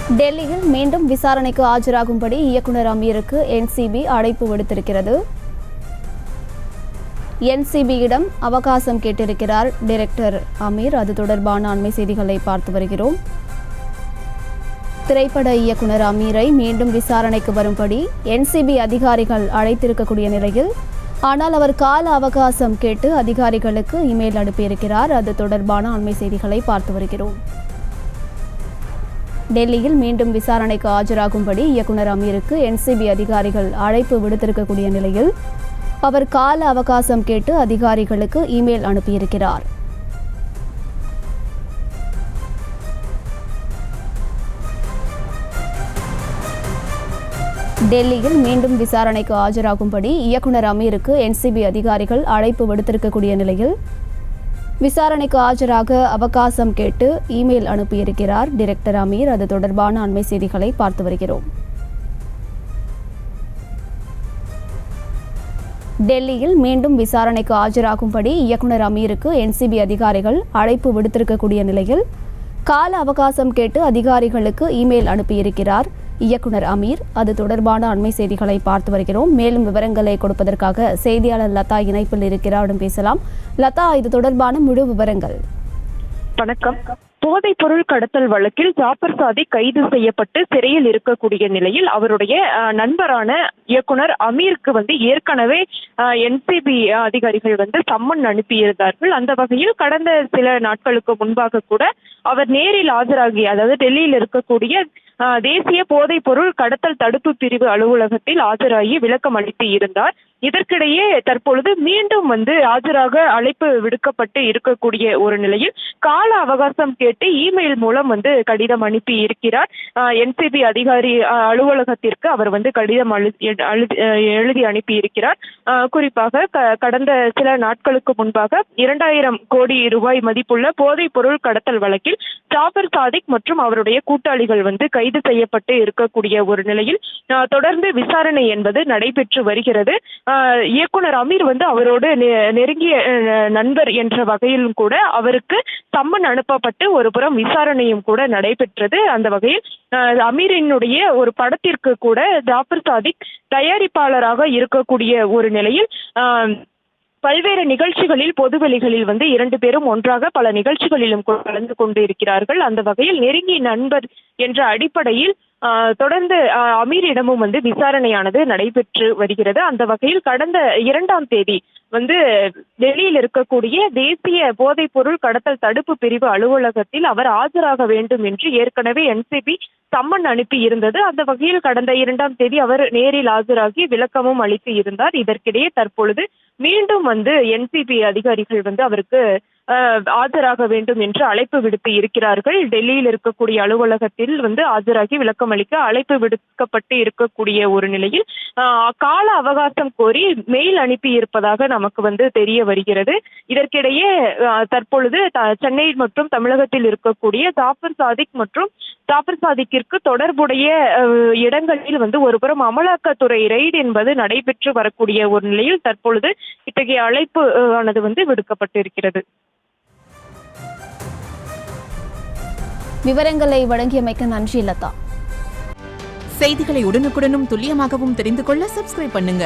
டெல்லியில் மீண்டும் விசாரணைக்கு ஆஜராகும்படி இயக்குனர் அமீருக்கு என்சிபி அழைப்பு விடுத்திருக்கிறது. என்சிபியிடம் அவகாசம் கேட்டிருக்கிறார் டைரக்டர் அமீர். அது தொடர்பான அண்மை செய்திகளை பார்த்து வருகிறோம். திரைப்பட இயக்குனர் அமீரை மீண்டும் விசாரணைக்கு வரும்படி என்சிபி அதிகாரிகள் அழைத்திருக்கக்கூடிய நிலையில், ஆனால் அவர் கால அவகாசம் கேட்டு அதிகாரிகளுக்கு இமெயில் அனுப்பியிருக்கிறார். அது தொடர்பான அண்மை செய்திகளை பார்த்து வருகிறோம். டெல்லியில் மீண்டும் விசாரணைக்கு ஆஜராகும்படி இயக்குனர் அமீருக்கு என்சிபி அதிகாரிகள் அழைப்பு விடுத்திருக்கக்கூடிய நிலையில், அவர் கால அவகாசம் கேட்டு அதிகாரிகளுக்கு இமெயில் அனுப்பியிருக்கிறார். டெல்லியில் மீண்டும் விசாரணைக்கு ஆஜராகும்படி இயக்குனர் அமீருக்கு என்சிபி அதிகாரிகள் அழைப்பு விடுத்திருக்கக்கூடிய நிலையில், விசாரணைக்கு ஆஜராக அவகாசம் கேட்டு இமெயில் அனுப்பியிருக்கிறார் டைரக்டர் அமீர். அது தொடர்பான அண்மை செய்திகளை பார்த்து வருகிறோம். டெல்லியில் மீண்டும் விசாரணைக்கு ஆஜராகும்படி இயக்குனர் அமீருக்கு என்சிபி அதிகாரிகள் அழைப்பு விடுத்திருக்கக்கூடிய நிலையில், கால அவகாசம் கேட்டு அதிகாரிகளுக்கு இமெயில் அனுப்பியிருக்கிறார் இயக்குனர் அமீர். அது தொடர்பான அண்மை செய்திகளை பார்த்து வருகிறோம். மேலும் விவரங்களை கொடுப்பதற்காக செய்தியாளர் லதா இணைப்பில் இருக்கிறார். பேசலாம். லதா, இது தொடர்பான முழு விவரங்கள். வணக்கம். போதைப் பொருள் கடத்தல் வழக்கில் ஜாஃபர் சாதிக் கைது செய்யப்பட்டு சிறையில் இருக்கக்கூடிய நிலையில் அவருடைய நண்பரான இயக்குனர் அமீருக்கு ஏற்கனவே என்சிபி அதிகாரிகள் சம்மன் அனுப்பியிருந்தார்கள். அந்த வகையில் கடந்த சில நாட்களுக்கு முன்பாக கூட அவர் நேரில் ஆஜராகி, அதாவது டெல்லியில் இருக்கக்கூடிய தேசிய போதைப் பொருள் கடத்தல் தடுப்பு பிரிவு அலுவலகத்தில் ஆஜராகி விளக்கம் அளித்து இருந்தார். இதற்கிடையே தற்பொழுது மீண்டும் ஆஜராக அழைப்பு விடுக்கப்பட்டு இருக்கக்கூடிய ஒரு நிலையில் கால அவகாசம் கேட்டு இமெயில் மூலம் கடிதம் அனுப்பி இருக்கிறார். என்சிபி அதிகாரி அலுவலகத்திற்கு அவர் கடிதம் எழுதி அனுப்பி இருக்கிறார். குறிப்பாக கடந்த சில நாட்களுக்கு முன்பாக 2000 கோடி ரூபாய் மதிப்புள்ள போதைப் பொருள் கடத்தல் வழக்கில் ஜாஃபர் சாதிக் மற்றும் அவருடைய கூட்டாளிகள் கைது செய்யப்பட்டு இருக்கக்கூடிய ஒரு நிலையில் தொடர்ந்து விசாரணை என்பது நடைபெற்று வருகிறது. இயக்குனர் அமீர் அவரோடு நெருங்கிய நண்பர் என்ற வகையிலும் கூட அவருக்கு சம்மன் அனுப்பப்பட்டு ஒரு புறம் விசாரணையும் கூட நடைபெற்றது. அந்த வகையில் அமீரினுடைய ஒரு படத்திற்கு கூட ஜாஃபர் சாதிக் தயாரிப்பாளராக இருக்கக்கூடிய ஒரு நிலையில் பல்வேறு நிகழ்ச்சிகளில் பொதுவெளிகளில் 2 பேரும் ஒன்றாக பல நிகழ்ச்சிகளிலும் கலந்து கொண்டு இருக்கிறார்கள். அந்த வகையில் நெருங்கிய நண்பர் என்ற அடிப்படையில் தொடர்ந்து அமீரிடமும் விசாரணையானது நடைபெற்று வருகிறது. அந்த வகையில் கடந்த 2ஆம் தேதி டெல்லியில் இருக்கக்கூடிய தேசிய போதைப் பொருள் கடத்தல் தடுப்பு பிரிவு அலுவலகத்தில் அவர் ஆஜராக வேண்டும் என்று ஏற்கனவே என்சிபி சம்மன் அனுப்பி இருந்தது. அந்த வகையில் கடந்த 2ஆம் தேதி அவர் நேரில் ஆஜராகி விளக்கமும் அளித்து இருந்தார். இதற்கிடையே தற்பொழுது மீண்டும் என்சிபி அதிகாரிகள் அவருக்கு ஆஜராக வேண்டும் என்று அழைப்பு விடுத்து இருக்கிறார்கள். டெல்லியில் இருக்கக்கூடிய அலுவலகத்தில் ஆஜராகி விளக்கம் அளிக்க அழைப்பு விடுக்கப்பட்டு இருக்கக்கூடிய ஒரு நிலையில் கால அவகாசம் கோரி மெயில் அனுப்பி இருப்பதாக நமக்கு தெரிய வருகிறது. இதற்கிடையே தற்பொழுது சென்னை மற்றும் தமிழகத்தில் இருக்கக்கூடிய ஜாஃபர் சாதிக் மற்றும் ஜாஃபர் சாதிக்கிற்கு தொடர்புடைய இடங்களில் ஒருபுறம் அமலாக்கத்துறை ரெய்டு என்பது நடைபெற்று வரக்கூடிய ஒரு நிலையில் தற்பொழுது இத்தகைய அழைப்பு ஆனது விடுக்கப்பட்டிருக்கிறது. விவரங்களை வழங்கியமைக்கு நன்றி லதா. செய்திகளை உடனுக்குடனும் துல்லியமாகவும் தெரிந்து கொள்ள சப்ஸ்கிரைப் பண்ணுங்க.